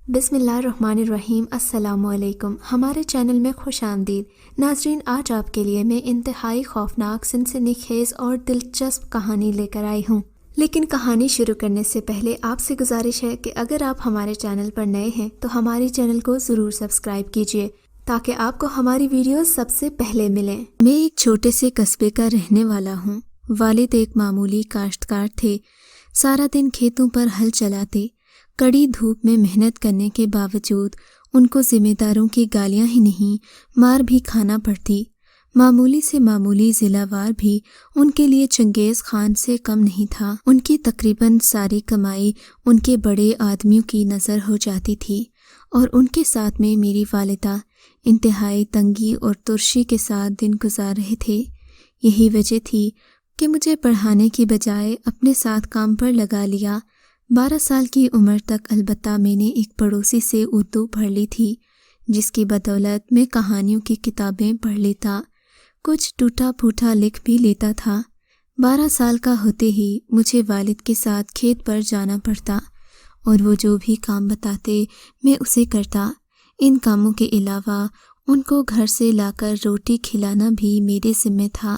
بسم اللہ الرحمن الرحیم۔ السلام علیکم، ہمارے چینل میں خوش آمدید ناظرین۔ آج آپ کے لیے میں انتہائی خوفناک، سنسنی خیز اور دلچسپ کہانی لے کر آئی ہوں، لیکن کہانی شروع کرنے سے پہلے آپ سے گزارش ہے کہ اگر آپ ہمارے چینل پر نئے ہیں تو ہماری چینل کو ضرور سبسکرائب کیجیے تاکہ آپ کو ہماری ویڈیوز سب سے پہلے ملیں۔ میں ایک چھوٹے سے قصبے کا رہنے والا ہوں۔ والد ایک معمولی کاشتکار تھے، سارا دن کھیتوں پر ہل چلاتے۔ کڑی دھوپ میں محنت کرنے کے باوجود ان کو ذمہ داروں کی گالیاں ہی نہیں، مار بھی کھانا پڑتی۔ معمولی سے معمولی ضلع وار بھی ان کے لیے چنگیز خان سے کم نہیں تھا۔ ان کی تقریباً ساری کمائی ان کے بڑے آدمیوں کی نظر ہو جاتی تھی، اور ان کے ساتھ میں میری والدہ انتہائی تنگی اور ترشی کے ساتھ دن گزار رہے تھے۔ یہی وجہ تھی کہ مجھے پڑھانے کی بجائے اپنے ساتھ کام پر لگا لیا۔ 12 سال کی عمر تک البتہ میں نے ایک پڑوسی سے اردو پڑھ لی تھی، جس کی بدولت میں کہانیوں کی کتابیں پڑھ لیتا، کچھ ٹوٹا پھوٹا لکھ بھی لیتا تھا۔ 12 سال کا ہوتے ہی مجھے والد کے ساتھ کھیت پر جانا پڑتا، اور وہ جو بھی کام بتاتے میں اسے کرتا۔ ان کاموں کے علاوہ ان کو گھر سے لا کر روٹی کھلانا بھی میرے ذمہ تھا۔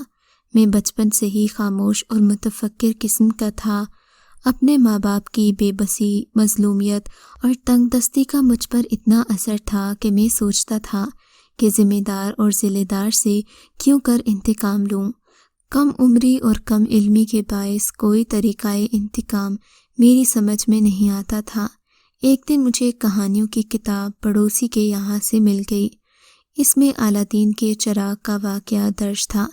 میں بچپن سے ہی خاموش اور متفکر قسم کا تھا۔ اپنے ماں باپ کی بے بسی، مظلومیت اور تنگ دستی کا مجھ پر اتنا اثر تھا کہ میں سوچتا تھا کہ ذمہ دار اور ذلہ دار سے کیوں کر انتقام لوں۔ کم عمری اور کم علمی کے باعث کوئی طریقہ انتقام میری سمجھ میں نہیں آتا تھا۔ ایک دن مجھے کہانیوں کی کتاب پڑوسی کے یہاں سے مل گئی۔ اس میں الادین کے چراغ کا واقعہ درج تھا۔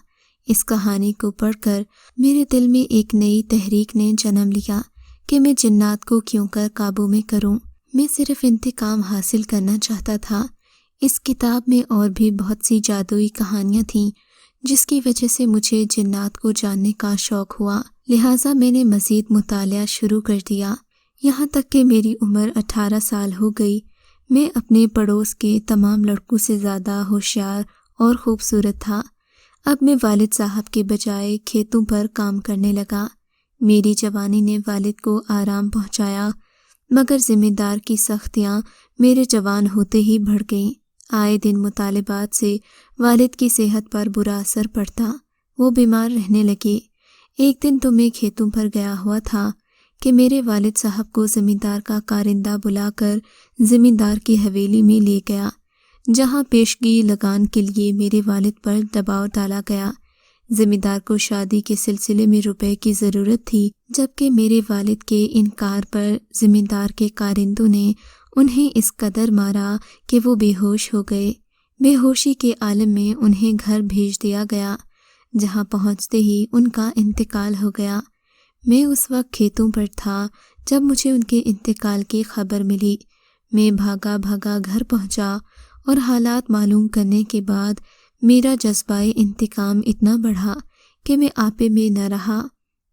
اس کہانی کو پڑھ کر میرے دل میں ایک نئی تحریک نے جنم لیا کہ میں جنات کو کیوں کر قابو میں کروں۔ میں صرف انتقام حاصل کرنا چاہتا تھا۔ اس کتاب میں اور بھی بہت سی جادوئی کہانیاں تھیں، جس کی وجہ سے مجھے جنات کو جاننے کا شوق ہوا، لہٰذا میں نے مزید مطالعہ شروع کر دیا، یہاں تک کہ میری عمر 18 سال ہو گئی۔ میں اپنے پڑوس کے تمام لڑکوں سے زیادہ ہوشیار اور خوبصورت تھا۔ اب میں والد صاحب کے بجائے کھیتوں پر کام کرنے لگا۔ میری جوانی نے والد کو آرام پہنچایا، مگر ذمہ دار کی سختیاں میرے جوان ہوتے ہی بڑھ گئیں۔ آئے دن مطالبات سے والد کی صحت پر برا اثر پڑتا، وہ بیمار رہنے لگے۔ ایک دن تو میں کھیتوں پر گیا ہوا تھا کہ میرے والد صاحب کو زمیندار کا کارندہ بلا کر زمیندار کی حویلی میں لے گیا، جہاں پیشگی لگان کے لیے میرے والد پر دباؤ ڈالا گیا۔ زمیندار کو شادی کے سلسلے میں روپے کی ضرورت تھی، جبکہ میرے والد کے انکار پر زمیندار کے کارندوں نے انہیں اس قدر مارا کہ وہ بے ہوش ہو گئے۔ بے ہوشی کے عالم میں انہیں گھر بھیج دیا گیا، جہاں پہنچتے ہی ان کا انتقال ہو گیا۔ میں اس وقت کھیتوں پر تھا جب مجھے ان کے انتقال کی خبر ملی۔ میں بھاگا بھاگا گھر پہنچا، اور حالات معلوم کرنے کے بعد میرا جذبہ انتقام اتنا بڑھا کہ میں آپے میں نہ رہا۔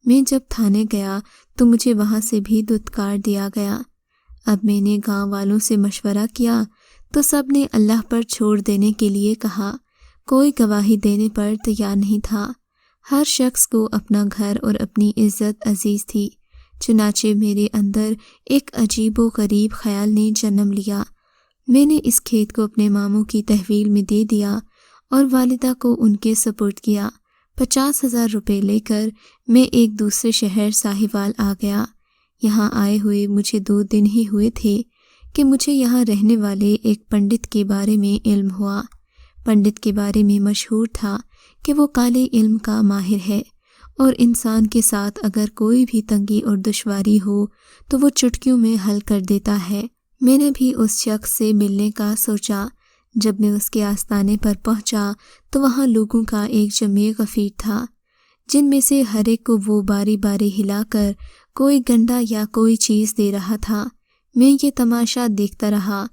میں جب تھانے گیا تو مجھے وہاں سے بھی دھتکار دیا گیا۔ اب میں نے گاؤں والوں سے مشورہ کیا تو سب نے اللہ پر چھوڑ دینے کے لیے کہا، کوئی گواہی دینے پر تیار نہیں تھا۔ ہر شخص کو اپنا گھر اور اپنی عزت عزیز تھی۔ چنانچہ میرے اندر ایک عجیب و غریب خیال نے جنم لیا۔ میں نے اس کھیت کو اپنے ماموں کی تحویل میں دے دیا اور والدہ کو ان کے سپرد کیا۔ 50,000 روپے لے کر میں ایک دوسرے شہر ساہیوال آ گیا۔ یہاں آئے ہوئے مجھے 2 دن ہی ہوئے تھے کہ مجھے یہاں رہنے والے ایک پنڈت کے بارے میں علم ہوا۔ پنڈت کے بارے میں مشہور تھا کہ وہ کالے علم کا ماہر ہے، اور انسان کے ساتھ اگر کوئی بھی تنگی اور دشواری ہو تو وہ چٹکیوں میں حل کر دیتا ہے۔ میں نے بھی اس شخص سے ملنے کا سوچا۔ جب میں اس کے آستانے پر پہنچا تو وہاں لوگوں کا ایک جمع غفیر تھا، جن میں سے ہر ایک کو وہ باری باری ہلا کر کوئی گنڈا یا کوئی چیز دے رہا تھا۔ میں یہ تماشا دیکھتا رہا۔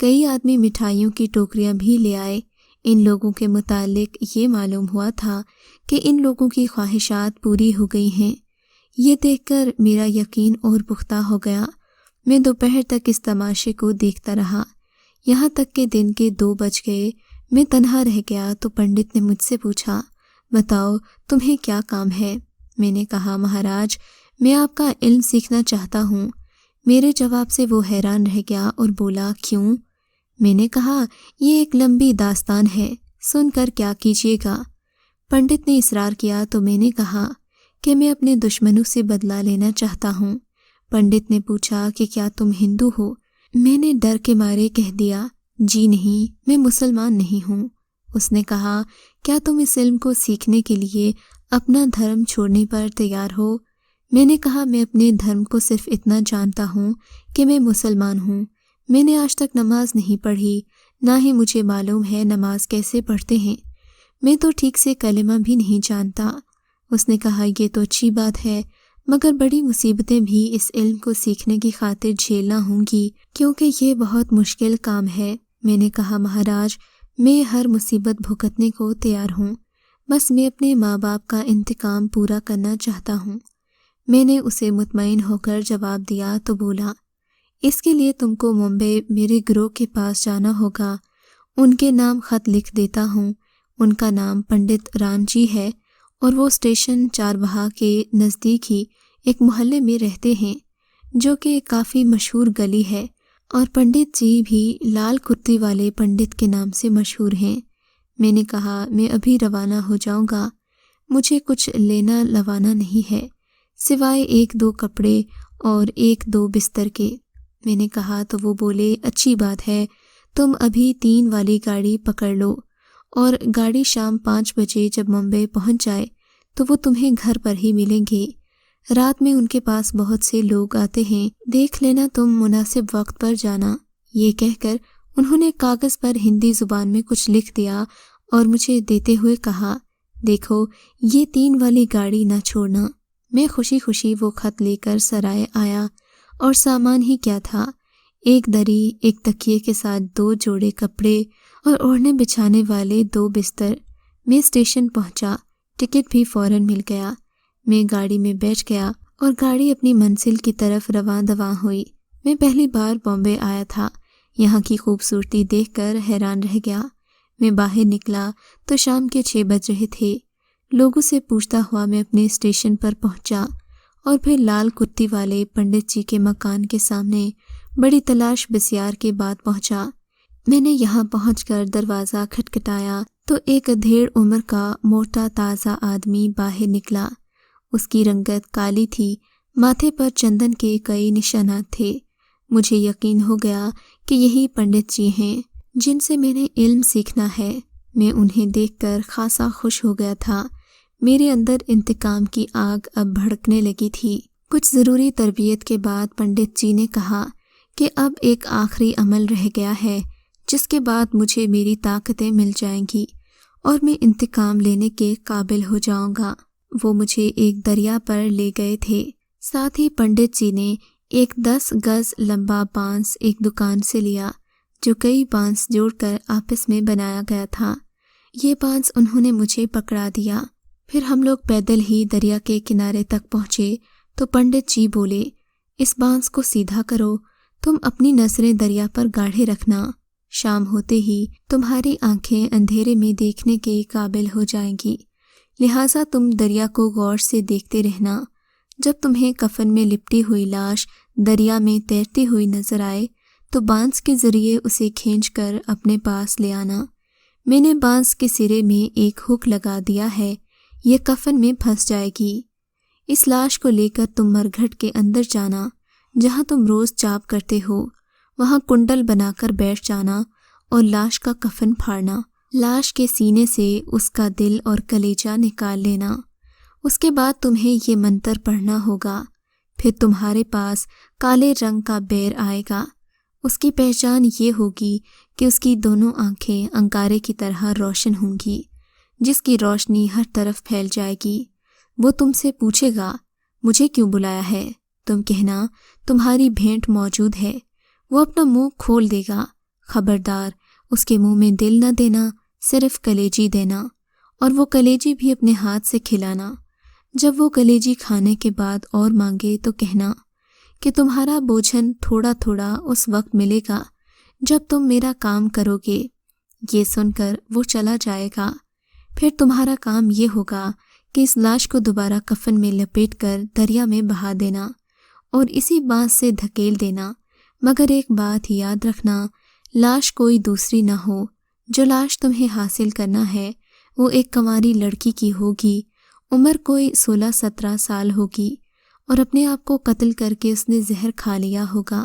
کئی آدمی مٹھائیوں کی ٹوکریاں بھی لے آئے۔ ان لوگوں کے متعلق یہ معلوم ہوا تھا کہ ان لوگوں کی خواہشات پوری ہو گئی ہیں۔ یہ دیکھ کر میرا یقین اور پختہ ہو گیا۔ میں دوپہر تک اس تماشے کو دیکھتا رہا، یہاں تک کہ دن کے 2 بج گئے۔ میں تنہا رہ گیا تو پنڈت نے مجھ سے پوچھا، بتاؤ تمہیں کیا کام ہے؟ میں نے کہا، مہاراج میں آپ کا علم سیکھنا چاہتا ہوں۔ میرے جواب سے وہ حیران رہ گیا اور بولا کیوں؟ میں نے کہا یہ ایک لمبی داستان ہے، سن کر کیا کیجیے گا؟ پنڈت نے اصرار کیا تو میں نے کہا کہ میں اپنے دشمنوں سے بدلہ لینا چاہتا ہوں۔ پنڈت نے پوچھا کہ کیا تم ہندو ہو؟ میں نے ڈر کے مارے کہہ دیا جی نہیں، میں مسلمان نہیں ہوں۔ اس نے کہا کیا تم اس علم کو سیکھنے کے لیے اپنا دھرم چھوڑنے پر تیار ہو؟ میں نے کہا میں اپنے دھرم کو صرف اتنا جانتا ہوں کہ میں مسلمان ہوں، میں نے آج تک نماز نہیں پڑھی، نہ ہی مجھے معلوم ہے نماز کیسے پڑھتے ہیں، میں تو ٹھیک سے کلمہ بھی نہیں جانتا۔ اس نے کہا یہ تو اچھی بات ہے، مگر بڑی مصیبتیں بھی اس علم کو سیکھنے کی خاطر جھیلنا ہوں گی، کیونکہ یہ بہت مشکل کام ہے۔ میں نے کہا مہاراج میں ہر مصیبت بھگتنے کو تیار ہوں، بس میں اپنے ماں باپ کا انتقام پورا کرنا چاہتا ہوں۔ میں نے اسے مطمئن ہو کر جواب دیا تو بولا اس کے لیے تم کو ممبئی میرے گروہ کے پاس جانا ہوگا، ان کے نام خط لکھ دیتا ہوں۔ ان کا نام پنڈت رام جی ہے اور وہ اسٹیشن چاربہا کے نزدیک ہی ایک محلے میں رہتے ہیں جو کہ کافی مشہور گلی ہے، اور پنڈت جی بھی لال کرتی والے پنڈت کے نام سے مشہور ہیں۔ میں نے کہا میں ابھی روانہ ہو جاؤں گا، مجھے کچھ لینا لوانا نہیں ہے سوائے 1-2 کپڑے اور 1-2 بستر کے۔ میں نے کہا تو وہ بولے اچھی بات ہے، تم ابھی 3 والی گاڑی پکڑ لو اور گاڑی شام 5 بجے جب ممبئی پہنچ جائے تو وہ تمہیں گھر پر ہی ملیں گے، رات میں ان کے پاس بہت سے لوگ آتے ہیں، دیکھ لینا تم مناسب وقت پر جانا۔ یہ کہہ کر انہوں نے کاغذ پر ہندی زبان میں کچھ لکھ دیا اور مجھے دیتے ہوئے کہا دیکھو یہ 3 والی گاڑی نہ چھوڑنا۔ میں خوشی خوشی وہ خط لے کر سرائے آیا اور سامان ہی کیا تھا، 1 دری، 1 تکیے کے ساتھ 2 جوڑے کپڑے اور اوڑھنے بچھانے والے 2 بستر۔ میں اسٹیشن پہنچا، ٹکٹ بھی فوراً مل گیا۔ میں گاڑی میں بیٹھ گیا اور گاڑی اپنی منزل کی طرف رواں دواں ہوئی۔ میں پہلی بار بامبے آیا تھا، یہاں کی خوبصورتی دیکھ کر حیران رہ گیا۔ میں باہر نکلا تو شام کے 6 بج رہے تھے۔ لوگوں سے پوچھتا ہوا میں اپنے اسٹیشن پر پہنچا اور پھر لال کرتی والے پنڈت جی کے مکان کے سامنے بڑی تلاش بسیار کے بعد پہنچا۔ میں نے یہاں پہنچ کر دروازہ کھٹکھٹایا تو ایک ادھیڑ عمر کا موٹا تازہ آدمی باہر نکلا۔ اس کی رنگت کالی تھی، ماتھے پر چندن کے کئی نشانات تھے۔ مجھے یقین ہو گیا کہ یہی پنڈت جی ہیں جن سے میں نے علم سیکھنا ہے۔ میں انہیں دیکھ کر خاصا خوش ہو گیا تھا، میرے اندر انتقام کی آگ اب بھڑکنے لگی تھی۔ کچھ ضروری تربیت کے بعد پنڈت جی نے کہا کہ اب ایک آخری عمل رہ گیا ہے جس کے بعد مجھے میری طاقتیں مل جائیں گی اور میں انتقام لینے کے قابل ہو جاؤں گا۔ وہ مجھے ایک دریا پر لے گئے تھے، ساتھ ہی پنڈت جی نے ایک 10 گز لمبا بانس ایک دکان سے لیا جو کئی بانس جوڑ کر آپس میں بنایا گیا تھا۔ یہ بانس انہوں نے مجھے پکڑا دیا۔ پھر ہم لوگ پیدل ہی دریا کے کنارے تک پہنچے تو پنڈت جی بولے اس بانس کو سیدھا کرو، تم اپنی نظریں دریا پر گاڑھے رکھنا، شام ہوتے ہی تمہاری آنکھیں اندھیرے میں دیکھنے کے قابل ہو جائیں گی، لہٰذا تم دریا کو غور سے دیکھتے رہنا۔ جب تمہیں کفن میں لپٹی ہوئی لاش دریا میں تیرتی ہوئی نظر آئے تو بانس کے ذریعے اسے کھینچ کر اپنے پاس لے آنا۔ میں نے بانس کے سرے میں ایک ہک لگا دیا ہے، یہ کفن میں پھنس جائے گی۔ اس لاش کو لے کر تم مرگھٹ کے اندر جانا، جہاں تم روز چاپ کرتے ہو، وہاں کنڈل بنا کر بیٹھ جانا اور لاش کا کفن پھاڑنا، لاش کے سینے سے اس کا دل اور کلیجہ نکال لینا۔ اس کے بعد تمہیں یہ منتر پڑھنا ہوگا، پھر تمہارے پاس کالے رنگ کا بیر آئے گا۔ اس کی پہچان یہ ہوگی کہ اس کی دونوں آنکھیں انگارے کی طرح روشن ہوں گی، جس کی روشنی ہر طرف پھیل جائے گی۔ وہ تم سے پوچھے گا مجھے کیوں بلایا ہے، تم کہنا تمہاری بھیٹ موجود ہے۔ وہ اپنا منہ کھول دے گا، خبردار اس کے منہ میں دل نہ دینا، صرف کلیجی دینا، اور وہ کلیجی بھی اپنے ہاتھ سے کھلانا۔ جب وہ کلیجی کھانے کے بعد اور مانگے تو کہنا کہ تمہارا بوجھن تھوڑا تھوڑا اس وقت ملے گا جب تم میرا کام کرو گے۔ یہ سن کر وہ چلا جائے گا۔ پھر تمہارا کام یہ ہوگا کہ اس لاش کو دوبارہ کفن میں لپیٹ کر دریا میں بہا دینا اور اسی بات سے دھکیل دینا، مگر ایک بات یاد رکھنا، لاش کوئی دوسری نہ ہو۔ جو لاش تمہیں حاصل کرنا ہے وہ ایک کنواری لڑکی کی ہوگی، عمر کوئی 16-17 سال ہوگی، اور اپنے آپ کو قتل کر کے اس نے زہر کھا لیا ہوگا۔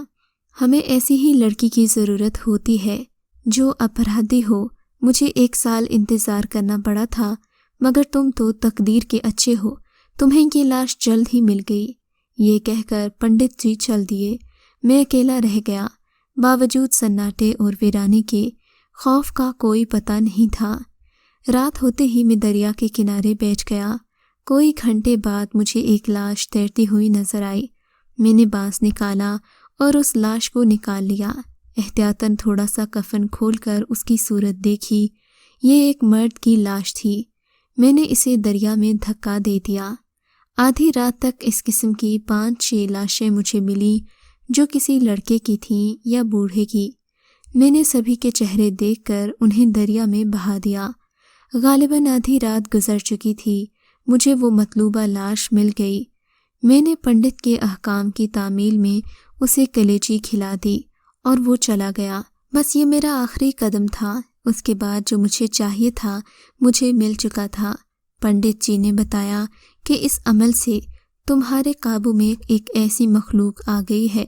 ہمیں ایسی ہی لڑکی کی ضرورت ہوتی ہے جو اپرادھی ہو۔ مجھے 1 سال انتظار کرنا پڑا تھا، مگر تم تو تقدیر کے اچھے ہو، تمہیں یہ لاش جلد ہی مل گئی۔ یہ کہہ کر پنڈت جی چل دیے۔ میں اکیلا رہ گیا۔ باوجود سناٹے اور ویرانے کے خوف کا کوئی پتہ نہیں تھا۔ رات ہوتے ہی میں دریا کے کنارے بیٹھ گیا۔ کوئی گھنٹے بعد مجھے ایک لاش تیرتی ہوئی نظر آئی۔ میں نے بانس نکالا اور اس لاش کو نکال لیا۔ احتیاطاً تھوڑا سا کفن کھول کر اس کی صورت دیکھی۔ یہ ایک مرد کی لاش تھی۔ میں نے اسے دریا میں دھکا دے دیا۔ آدھی رات تک اس قسم کی 5-6 لاشیں مجھے ملی جو کسی لڑکے کی تھیں یا بوڑھے کی۔ میں نے سبھی کے چہرے دیکھ کر انہیں دریا میں بہا دیا۔ غالباً آدھی رات گزر چکی تھی۔ مجھے وہ مطلوبہ لاش مل گئی۔ میں نے پنڈت کے احکام کی تعمیل میں اسے کلیجی کھلا دی اور وہ چلا گیا۔ بس یہ میرا آخری قدم تھا۔ اس کے بعد جو مجھے چاہیے تھا مجھے مل چکا تھا۔ پنڈت جی نے بتایا کہ اس عمل سے تمہارے قابو میں ایک ایسی مخلوق آ گئی ہے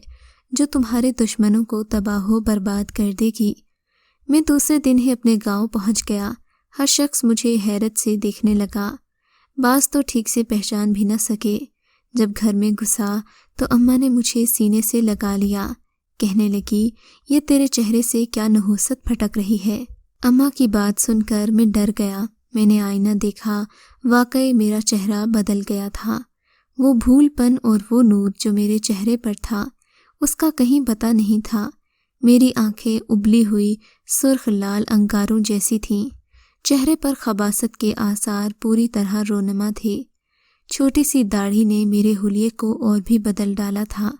جو تمہارے دشمنوں کو تباہ و برباد کر دے گی۔ میں دوسرے دن ہی اپنے گاؤں پہنچ گیا۔ ہر شخص مجھے حیرت سے دیکھنے لگا۔ بعض تو ٹھیک سے پہچان بھی نہ سکے۔ جب گھر میں گھسا تو اماں نے مجھے سینے سے لگا لیا۔ کہنے لگی، یہ تیرے چہرے سے کیا نحوست پھٹک رہی ہے؟ اماں کی بات سن کر میں ڈر گیا۔ میں نے آئینہ دیکھا، واقعی میرا چہرہ بدل گیا تھا۔ وہ بھول پن اور وہ نور جو میرے چہرے پر تھا اس کا کہیں پتہ نہیں تھا۔ میری آنکھیں ابلی ہوئی سرخ لال انگاروں جیسی تھیں۔ چہرے پر خباثت کے آثار پوری طرح رونما تھے۔ چھوٹی سی داڑھی نے میرے حلیے کو اور بھی بدل ڈالا تھا۔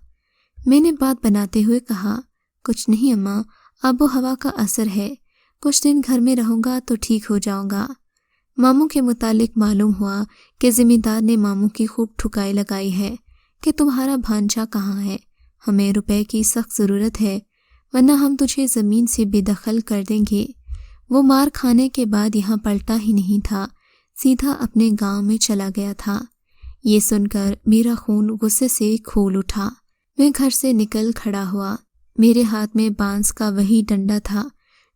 میں نے بات بناتے ہوئے کہا، کچھ نہیں اماں، آب و ہوا کا اثر ہے، کچھ دن گھر میں رہوں گا تو ٹھیک ہو جاؤں گا۔ ماموں کے متعلق معلوم ہوا کہ ذمہ دار نے ماموں کی خوب ٹھکائی لگائی ہے کہ تمہارا بھانجا کہاں ہے، ہمیں روپے کی سخت ضرورت ہے ورنہ ہم تجھے زمین سے بے دخل کر دیں گے۔ وہ مار کھانے کے بعد یہاں پلٹا ہی نہیں تھا، سیدھا اپنے گاؤں میں چلا گیا تھا۔ یہ سن کر میرا خون غصے سے کھول اٹھا۔ میں گھر سے نکل کھڑا ہوا۔ میرے ہاتھ میں بانس کا وہی ڈنڈا تھا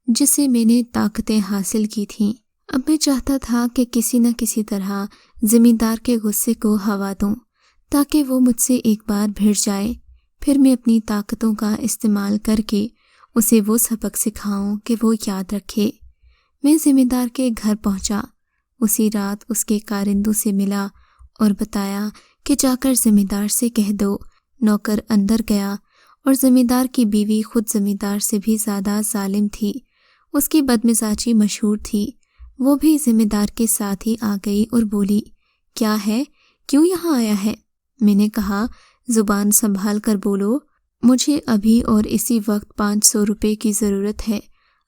جس سے میں نے طاقتیں حاصل کی تھیں۔ اب میں چاہتا تھا کہ کسی نہ کسی طرح ذمہ دار کے غصے کو ہوا دوں تاکہ وہ مجھ سے ایک بار بھڑ جائے، پھر میں اپنی طاقتوں کا استعمال کر کے اسے وہ سبق سکھاؤں کہ وہ یاد رکھے۔ میں ذمہ دار کے گھر پہنچا۔ اسی رات اس کے کارندوں سے ملا اور بتایا کہ جا کر ذمہ دار سے کہہ دو۔ نوکر اندر گیا اور ذمہ دار کی بیوی خود ذمہ دار سے بھی زیادہ ظالم تھی۔ اس کی بدمزاجی مشہور تھی۔ وہ بھی ذمہ دار کے ساتھ ہی آ گئی اور بولی، کیا ہے، کیوں یہاں آیا ہے؟ میں نے کہا، زبان سنبھال کر بولو، مجھے ابھی اور اسی وقت 500 روپے کی ضرورت ہے۔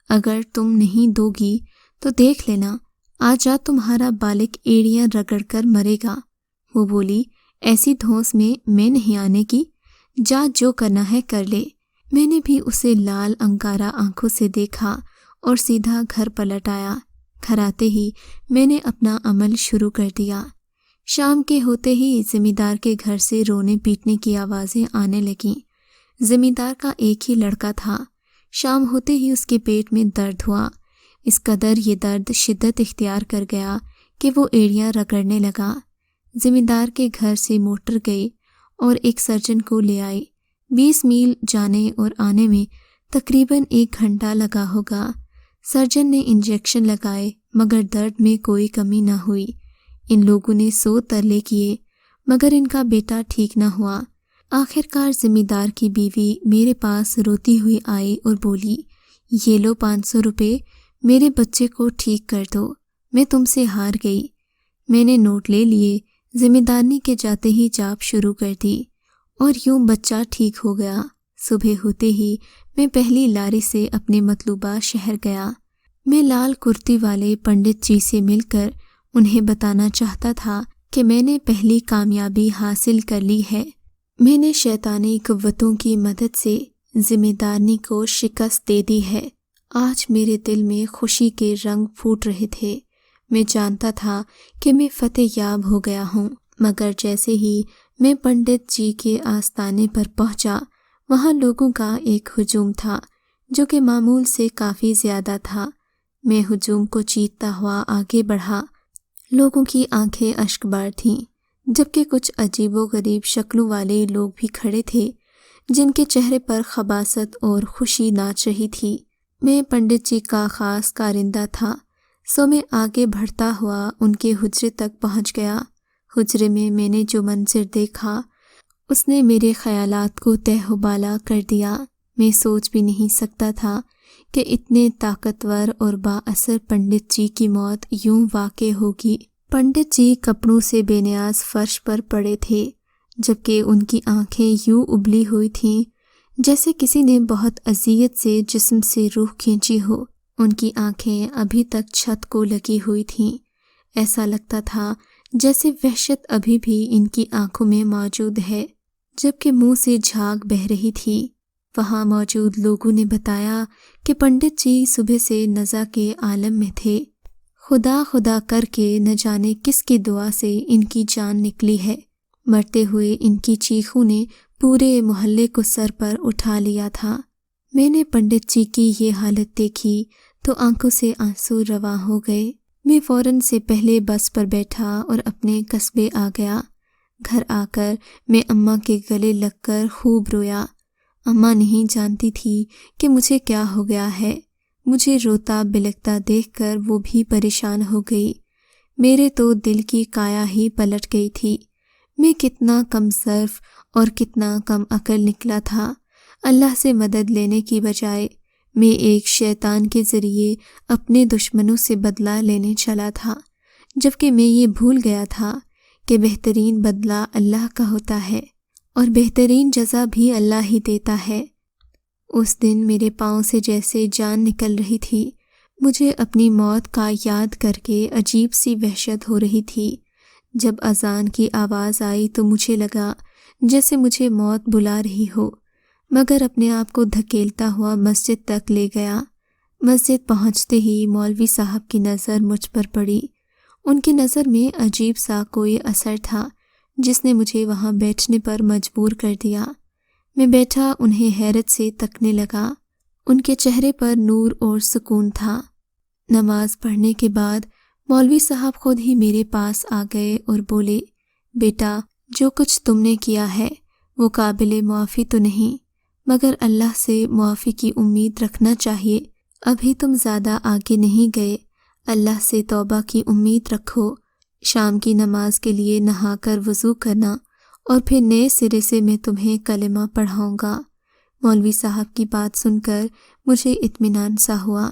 اگر تم نہیں دو گی تو دیکھ لینا، آج رات تمہارا بالک ایڑیاں رگڑ کر مرے گا۔ وہ بولی، ایسی دھونس میں نہیں آنے کی، جا جو کرنا ہے کر لے۔ میں نے بھی اسے لال انکارا آنکھوں سے دیکھا اور سیدھا گھر پلٹ آیا۔ گھر آتے ہی میں نے اپنا عمل شروع کر دیا۔ شام کے ہوتے ہی ذمہ دار کے گھر سے رونے پیٹنے کی آوازیں آنے لگیں۔ ذمہ دار کا ایک ہی لڑکا تھا۔ شام ہوتے ہی اس کے پیٹ میں درد ہوا۔ اس قدر یہ درد شدت اختیار کر گیا کہ وہ ایڑیاں رگڑنے لگا۔ ذمہ دار کے گھر سے موٹر گئی اور ایک سرجن کو لے آئی۔ 20 میل جانے اور آنے میں تقریباً 1 گھنٹہ لگا ہوگا۔ سرجن نے انجیکشن لگائے مگر درد میں کوئی کمی نہ ہوئی۔ ان لوگوں نے 100 ترلے کیے مگر ان کا بیٹا ٹھیک نہ ہوا۔ آخر کار ذمہ دار کی بیوی میرے پاس روتی ہوئی آئی اور بولی، یہ لو 500 روپے، میرے بچے کو ٹھیک کر دو، میں تم سے ہار گئی۔ میں نے نوٹ لے لیے، ذمہ دارنی کے جاتے ہی چاپ شروع کر دی اور یوں بچہ ٹھیک ہو گیا۔ صبح ہوتے ہی میں پہلی لاری سے اپنے مطلوبہ شہر گیا۔ میں لال کرتی والے پنڈت جی سے مل کر انہیں بتانا چاہتا تھا کہ میں نے پہلی کامیابی حاصل کر لی ہے۔ میں نے شیطانی قوتوں کی مدد سے ذمہ داری کو شکست دے دی ہے۔ آج میرے دل میں خوشی کے رنگ پھوٹ رہے تھے۔ میں جانتا تھا کہ میں فتح یاب ہو گیا ہوں، مگر جیسے ہی میں پنڈت جی کے آستانے پر پہنچا، وہاں لوگوں کا ایک ہجوم تھا جو کہ معمول سے کافی زیادہ تھا۔ میں ہجوم کو چیرتا ہوا آگے بڑھا۔ لوگوں کی آنکھیں اشک بار تھیں، جبکہ کچھ عجیب و غریب شکلوں والے لوگ بھی کھڑے تھے جن کے چہرے پر خباثت اور خوشی ناچ رہی تھی۔ میں پنڈت جی کا خاص کارندہ تھا، سو میں آگے بڑھتا ہوا ان کے حجرے تک پہنچ گیا۔ حجرے میں نے جو منظر دیکھا اس نے میرے خیالات کو تہ و بالا کر دیا۔ میں سوچ بھی نہیں سکتا تھا کہ اتنے طاقتور اور با اثر پنڈت جی کی موت یوں واقع ہوگی۔ پنڈت جی کپڑوں سے بے نیاز فرش پر پڑے تھے، جبکہ ان کی آنکھیں یوں ابلی ہوئی تھیں جیسے کسی نے بہت اذیت سے جسم سے روح کھینچی ہو۔ ان کی آنکھیں ابھی تک چھت کو لگی ہوئی تھیں۔ ایسا لگتا تھا جیسے وحشت ابھی بھی ان کی آنکھوں میں موجود ہے، جبکہ منہ سے جھاگ بہہ رہی تھی۔ وہاں موجود لوگوں نے بتایا کہ پنڈت جی صبح سے نزع کے عالم میں تھے۔ خدا خدا کر کے نہ جانے کس کی دعا سے ان کی جان نکلی ہے۔ مرتے ہوئے ان کی چیخوں نے پورے محلے کو سر پر اٹھا لیا تھا۔ میں نے پنڈت جی کی یہ حالت دیکھی تو آنکھوں سے آنسو رواں ہو گئے۔ میں فوراً سے پہلے بس پر بیٹھا اور اپنے قصبے آ گیا۔ گھر آ کر میں اماں کے گلے لگ کر خوب رویا۔ اماں نہیں جانتی تھی کہ مجھے کیا ہو گیا ہے۔ مجھے روتا بلکتا دیکھ کر وہ بھی پریشان ہو گئی۔ میرے تو دل کی کایا ہی پلٹ گئی تھی۔ میں کتنا کم ظرف اور کتنا کم عقل نکلا تھا۔ اللہ سے مدد لینے کی بجائے میں ایک شیطان کے ذریعے اپنے دشمنوں سے بدلہ لینے چلا تھا، جبکہ میں یہ بھول گیا تھا کہ بہترین بدلہ اللہ کا ہوتا ہے اور بہترین جزا بھی اللہ ہی دیتا ہے۔ اس دن میرے پاؤں سے جیسے جان نکل رہی تھی۔ مجھے اپنی موت کا یاد کر کے عجیب سی وحشت ہو رہی تھی۔ جب اذان کی آواز آئی تو مجھے لگا جیسے مجھے موت بلا رہی ہو، مگر اپنے آپ کو دھکیلتا ہوا مسجد تک لے گیا۔ مسجد پہنچتے ہی مولوی صاحب کی نظر مجھ پر پڑی۔ ان کی نظر میں عجیب سا کوئی اثر تھا جس نے مجھے وہاں بیٹھنے پر مجبور کر دیا۔ میں بیٹھا انہیں حیرت سے تکنے لگا۔ ان کے چہرے پر نور اور سکون تھا۔ نماز پڑھنے کے بعد مولوی صاحب خود ہی میرے پاس آ گئے اور بولے، بیٹا، جو کچھ تم نے کیا ہے وہ قابل معافی تو نہیں، مگر اللہ سے معافی کی امید رکھنا چاہیے۔ ابھی تم زیادہ آگے نہیں گئے، اللہ سے توبہ کی امید رکھو۔ شام کی نماز کے لیے نہا کر وضو کرنا اور پھر نئے سرے سے میں تمہیں کلمہ پڑھاؤں گا۔ مولوی صاحب کی بات سن کر مجھے اطمینان سا ہوا۔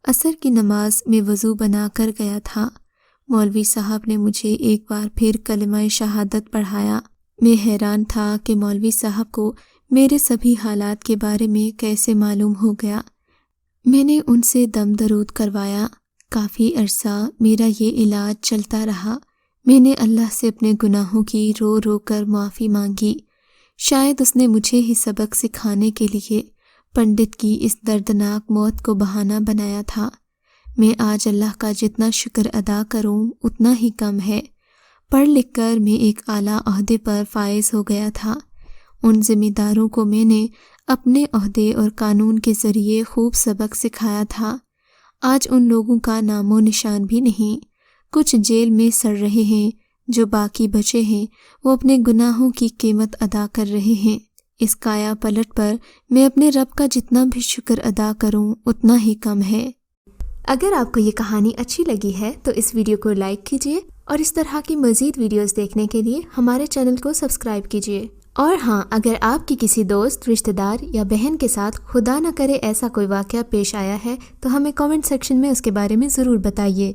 عصر کی نماز میں وضو بنا کر گیا تھا۔ مولوی صاحب نے مجھے ایک بار پھر کلمہ شہادت پڑھایا۔ میں حیران تھا کہ مولوی صاحب کو میرے سبھی حالات کے بارے میں کیسے معلوم ہو گیا۔ میں نے ان سے دم درود کروایا۔ کافی عرصہ میرا یہ علاج چلتا رہا۔ میں نے اللہ سے اپنے گناہوں کی رو رو کر معافی مانگی۔ شاید اس نے مجھے ہی سبق سکھانے کے لیے پنڈت کی اس دردناک موت کو بہانہ بنایا تھا۔ میں آج اللہ کا جتنا شکر ادا کروں اتنا ہی کم ہے۔ پڑھ لکھ کر میں ایک اعلیٰ عہدے پر فائز ہو گیا تھا۔ ان ذمہ داروں کو میں نے اپنے عہدے اور قانون کے ذریعے خوب سبق سکھایا تھا۔ آج ان لوگوں کا نام و نشان بھی نہیں۔ کچھ جیل میں سڑ رہے ہیں، جو باقی بچے ہیں وہ اپنے گناہوں کی قیمت ادا کر رہے ہیں۔ اس کایا پلٹ پر میں اپنے رب کا جتنا بھی شکر ادا کروں اتنا ہی کم ہے۔ اگر آپ کو یہ کہانی اچھی لگی ہے تو اس ویڈیو کو لائک کیجیے اور اس طرح کی مزید ویڈیوز دیکھنے کے لیے ہمارے چینل کو سبسکرائب کیجیے۔ اور ہاں، اگر آپ کی کسی دوست، رشتہ دار یا بہن کے ساتھ خدا نہ کرے ایسا کوئی واقعہ پیش آیا ہے تو ہمیں کامنٹ سیکشن میں اس کے بارے میں ضرور بتائیے۔